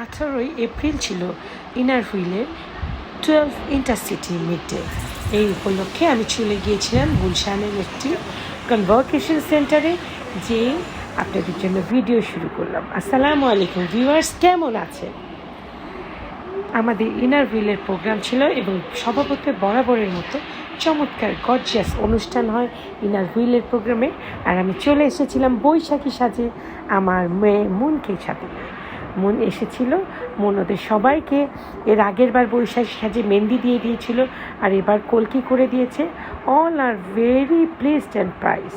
18ই April ছিল inner হুইলের 12 intercity mid day. এই উপলক্ষে আমি চলে গিয়েছিলাম গুলশানের একটি কনভোকেশন সেন্টারে, যে আপনাদের জন্য ভিডিও শুরু করলাম। আসসালামু আলাইকুম ভিউয়ার্স, কেমন আছেন? আমাদের ইনার হুইলের প্রোগ্রাম ছিল এবং স্বভাবত বরাবরের মতো চমৎকার গর্জিয়াস অনুষ্ঠান হয় ইনার হুইলের প্রোগ্রামে। আর আমি চলে এসেছিলাম বৈশাখী সাজে আমার মেয়ে মুনকে সাথে। মন এসেছিল, মন ওদের সবাইকে এর আগের বার বৈশাখী সাজে মেহেন্দি দিয়ে দিয়েছিল, আর এবার কলকি করে দিয়েছে। All are very pleased and prize.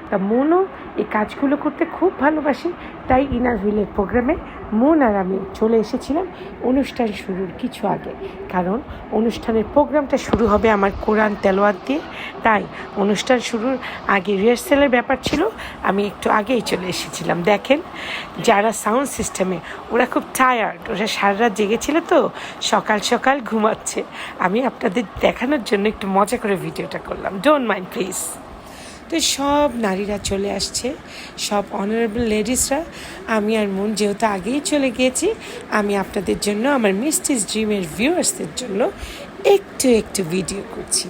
তা মনও এই কাজগুলো করতে খুব ভালোবাসে, তাই ইনার হুইলের প্রোগ্রামে মন আর আমি চলে এসেছিলাম অনুষ্ঠান শুরুর কিছু আগে, কারণ অনুষ্ঠানের প্রোগ্রামটা শুরু হবে আমার কোরআন তেলাওয়াত দিয়ে। তাই অনুষ্ঠান শুরুর আগে রিহার্সেলের ব্যাপার ছিল, আমি একটু আগেই চলে এসেছিলাম। দেখেন যারা সাউন্ড সিস্টেমে, ওরা খুব টায়ার্ড, ওরা সারা রাত জেগেছিল, তো সকাল সকাল ঘুমাচ্ছে। আমি আপনাদের দেখানোর জন্য একটু মজা করে ভিডিওটা করলাম, ডোন্ট মাইন্ড প্লিজ। তো সব নারীরা চলে আসছে, সব অনারেবল লেডিসরা। আমি আর মন যেহেতু আগেই চলে গিয়েছি, আমি আপনাদের জন্য আমার মিস্টিস ড্রিমের ভিউয়ার্সদের জন্য একটু ভিডিও করছি,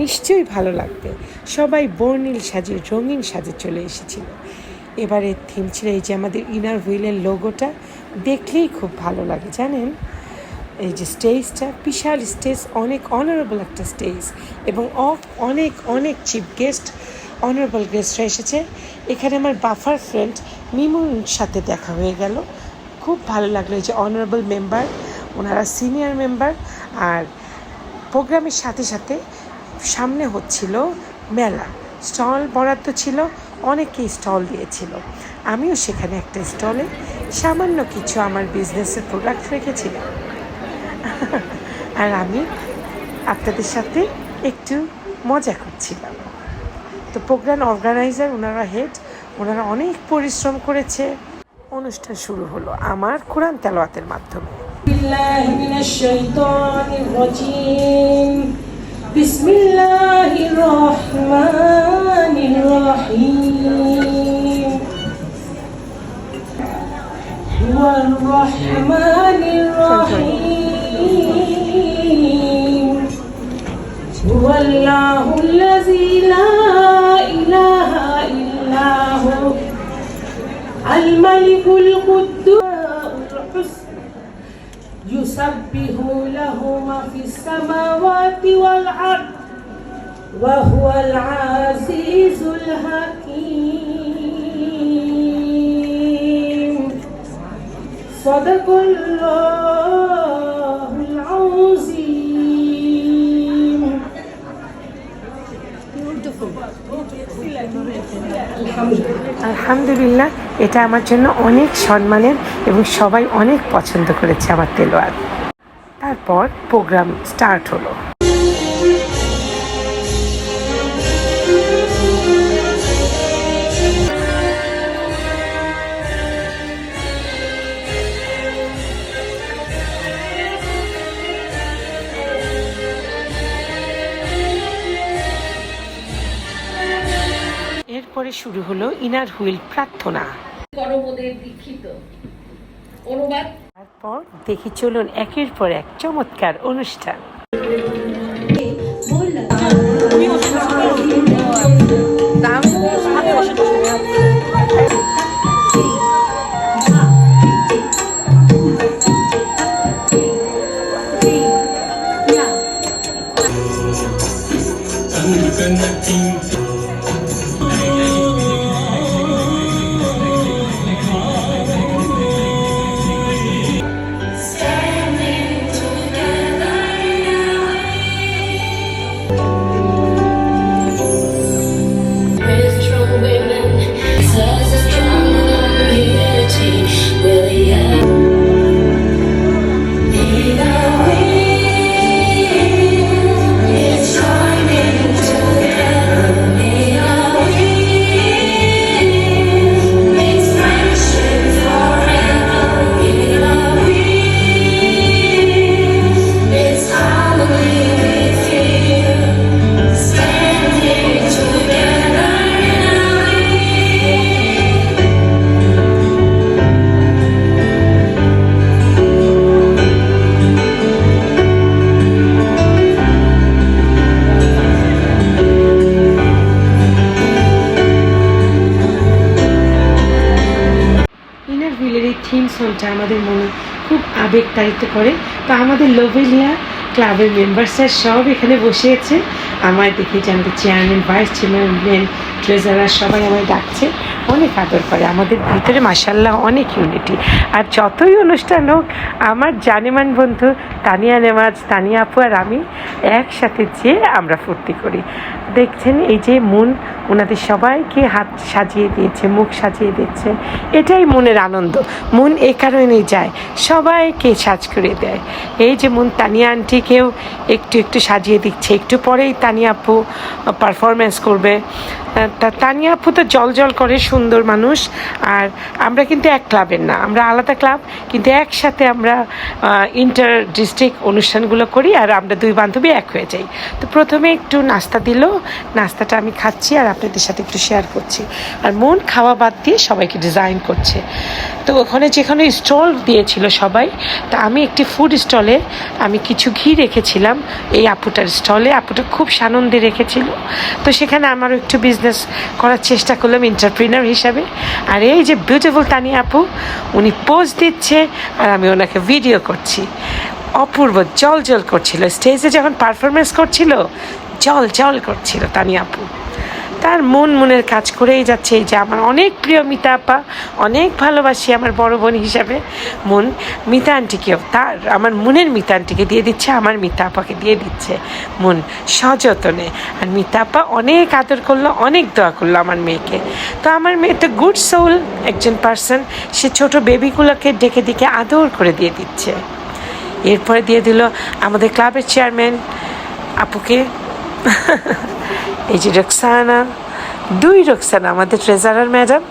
নিশ্চয়ই ভালো লাগবে। সবাই বর্ণিল সাজে, রঙিন সাজে চলে এসেছিল। এবারের থিম ছিল এই যে আমাদের ইনার হুইলের লোগোটা, দেখলেই খুব ভালো লাগে জানেন। এই যে স্টেজটা, বিশাল স্টেজ, অনেক অনারেবল একটা স্টেজ, এবং অনেক চিফ গেস্ট, অনারেবল গেস্টরা এসেছে। এখানে আমার বাফার ফ্রেন্ড মিমুর সাথে দেখা হয়ে গেল, খুব ভালো লাগলো। এই যে অনারেবল মেম্বার, ওনারা সিনিয়র মেম্বার। আর প্রোগ্রামের সাথে সাথে সামনে হচ্ছিল মেলা, স্টল বরাদ্দ ছিল, অনেকেই স্টল দিয়েছিল। আমিও সেখানে একটা স্টলে সামান্য কিছু আমার বিজনেসের প্রোডাক্ট রেখেছিলাম। আর আমি আপনাদের সাথে একটু মজা করছিলাম। তো প্রোগ্রাম অর্গানাইজার, ওনারা হেড, ওনারা অনেক পরিশ্রম করেছে। অনুষ্ঠান শুরু হলো আমার কোরআন তেলাওয়াতের মাধ্যমে। বিসমিল্লাহির রহমানির রহিম। হুয়ার রহমানির রহিম। হুয়াল্লাহুল্লাযী লা ইলাহা ইল্লা হু আল মালিকুল কুদ্দুস ইউসাব্বিহু লাহু মা ফিস সামাওয়াতি ওয়াল আরদ ওয়া হুয়াল আজিজুল হাকীম। সাদাকাল্লাহুল আযীম। আলহামদুলিল্লাহ, এটা আমার জন্য অনেক সম্মানের এবং সবাই অনেক পছন্দ করেছে আমার তেলাওয়াত। তারপর প্রোগ্রাম স্টার্ট হলো। এরপরে শুরু হলো ইনার হুইল প্রার্থনা। তারপর দেখি চলুন একের পর এক চমৎকার অনুষ্ঠান। থিম সংটা আমাদের মনে খুব আবেগ তাড়িত করে। তো আমাদের লোভেলিয়া ক্লাবের মেম্বার্সরা সব এখানে বসে আছে, আমার দেখে যে আমাদের চেয়ারম্যান, ভাইস চেয়ারম্যান, ট্রেজারার সবাই আমায় ডাকছে, অনেক আদর করে। আমাদের ভিতরে মাশাআল্লাহ অনেক ইউনিটি। আর যতই অনুষ্ঠান হোক, আমার জানেমান বন্ধু তানিয়া নেমাজ, তানিয়া আপু আর আমি একসাথে যেয়ে আমরা ফুর্তি করি। দেখছেন এই যে মন ওনাদের সবাইকে হাত সাজিয়ে দিয়েছে, মুখ সাজিয়ে দিচ্ছে, এটাই মনের আনন্দ। মন এ কারণেই যায়, সবাইকে সাজ করে দেয়। এই যে মন তানিয়া আন্টিকেও একটু একটু সাজিয়ে দিচ্ছে, একটু পরেই তানিয়া আপু পারফরমেন্স করবে। তা তানিয়া আপু তো জল জল করে, সুন্দর মানুষ। আর আমরা কিন্তু এক ক্লাবের না, আমরা আলাদা ক্লাব, কিন্তু একসাথে আমরা ইন্টার ডিস্ট্রিক্ট অনুষ্ঠানগুলো করি, আর আমরা দুই বান্ধবী এক হয়ে যাই। তো প্রথমে একটু নাস্তা দিল, নাস্তাটা আমি খাচ্ছি আর আপনাদের সাথে একটু শেয়ার করছি। আর মন খাওয়া বাদ দিয়ে সবাইকে ডিজাইন করছে। তো ওখানে যেখানে স্টল দিয়েছিল সবাই, তা আমি একটি ফুড স্টলে আমি কিছু ঘি রেখেছিলাম এই আপুটার স্টলে। আপুটা খুব সানন্দে রেখেছিল, তো সেখানে আমারও একটু বিজনেস করার চেষ্টা করলাম এন্টারপ্রিনার হিসাবে। আর এই যে বিউটিফুল তানিয়া আপু, উনি পোজ দিচ্ছে আর আমি ওনাকে ভিডিও করছি। অপূর্ব জল জল করছিল, স্টেজে যখন পারফরমেন্স করছিল জল জল করছিল তানিয়া আপু। তার মনের কাজ করেই যাচ্ছে। এই যে আমার অনেক প্রিয় মিতা আপা, অনেক ভালোবাসি আমার বড় বোন হিসাবে মন, মিতা আন্টিকেও তার আমার মনের মিতা আন্টিকে দিয়ে দিচ্ছে, আমার মিতা আপাকে দিয়ে দিচ্ছে মন সযত্নে। আর মিতা আপা অনেক আদর করলো, অনেক দোয়া করলো আমার মেয়েকে। তো আমার মেয়ে তো গুড সোল একজন পার্সন, সে ছোট বেবিগুলোকে ডেকে ডেকে আদর করে দিয়ে দিচ্ছে। এরপরে দিয়ে দিল আমাদের ক্লাবের চেয়ারম্যান আপুকে এই যে রোকসানা, দুই রোকসানা আমাদের ট্রেজারার ম্যাডাম।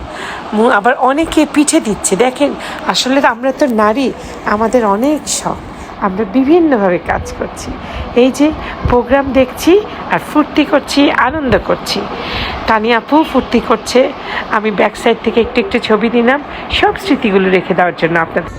আবার অনেকে পিঠে দিচ্ছে। দেখেন আসলে আমরা তো নারী, আমাদের অনেক শখ, আমরা বিভিন্নভাবে কাজ করছি। এই যে প্রোগ্রাম দেখছি আর ফুর্তি করছি, আনন্দ করছি। তানিয়া আপু ফুর্তি করছে, আমি ব্যাক সাইড থেকে একটু একটু ছবি দিলাম সব স্মৃতিগুলো রেখে দেওয়ার জন্য আপনাদের।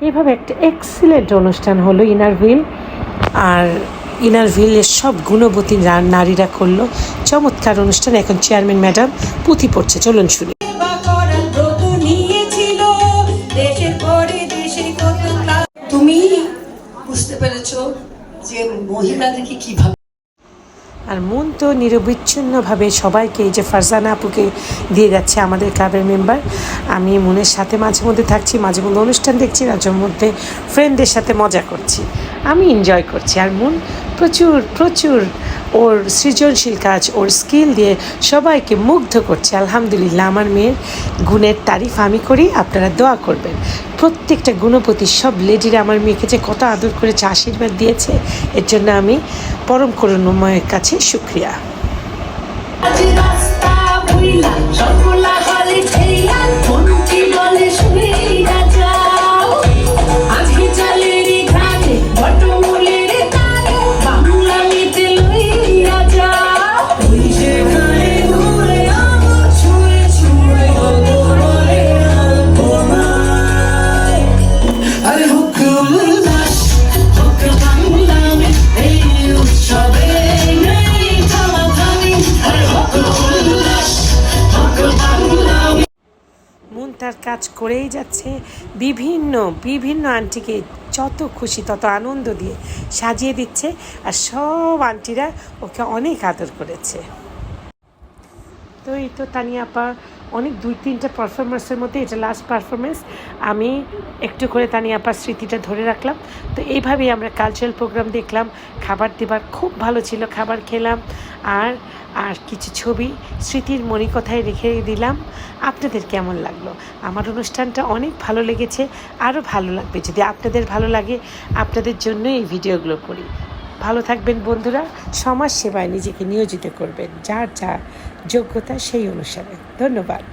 এভাবে একটা এক্সিলেন্ট অনুষ্ঠান হলো ইনার হুইল। আর ইনারভিলের সব গুণবতী নারীরা করলো চমৎকার অনুষ্ঠান। এখন চেয়ারম্যান ম্যাডাম পুঁথি পড়ছে, চলুন শুনি। তুমি বুঝতে পেরেছো যে মহিলাদেরকে কিভাবে, আর মন তো নিরবিচ্ছিন্নভাবে সবাইকে, এই যে ফারজানা আপুকে দিয়ে যাচ্ছে আমাদের ক্লাবের মেম্বার। আমি মনের সাথে মাঝে মধ্যে থাকছি, মাঝে মধ্যে অনুষ্ঠান দেখছি, মাঝে মধ্যে ফ্রেন্ডদের সাথে মজা করছি, আমি এনজয় করছি। আর মন প্রচুর প্রচুর ওর সৃজনশীল কাজ, ওর স্কিল দিয়ে সবাইকে মুগ্ধ করছে। আলহামদুলিল্লাহ, আমার মেয়ের গুণের তারিফ আমি করি, আপনারা দোয়া করবেন। প্রত্যেকটা গুণপতি সব লেডিরা আমার মেয়েকে যে কত আদর করেছে, আশীর্বাদ দিয়েছে, এর জন্য আমি পরম করুণাময়ের কাছে শুকরিয়া। মন তার কাজ করেই যাচ্ছে, বিভিন্ন বিভিন্ন আন্টিকে যত খুশি তত আনন্দ দিয়ে সাজিয়ে দিচ্ছে, আর সব আন্টিরা ওকে অনেক আদর করেছে। তো এই তো তানিয়া আপা অনেক 2-3টা পারফরমেন্সের মধ্যে এটা লাস্ট পারফরমেন্স। আমি একটু করে তানিয়া আপার স্মৃতিটা ধরে রাখলাম। তো এইভাবেই আমরা কালচারাল প্রোগ্রাম দেখলাম, খাবার দাবার খুব ভালো ছিল, খাবার খেলাম, আর আর কিছু ছবি স্মৃতির মণিকথায় রেখে দিলাম। আপনাদের কেমন লাগলো? আমার অনুষ্ঠানটা অনেক ভালো লেগেছে, আরও ভালো লাগবে যদি আপনাদের ভালো লাগে। আপনাদের জন্য এই ভিডিওগুলো করি। ভালো থাকবেন বন্ধুরা, সমাজ সেবায় নিজেকে নিয়োজিত করবেন, যার যা যোগ্যতা সেই অনুসারে। ধন্যবাদ।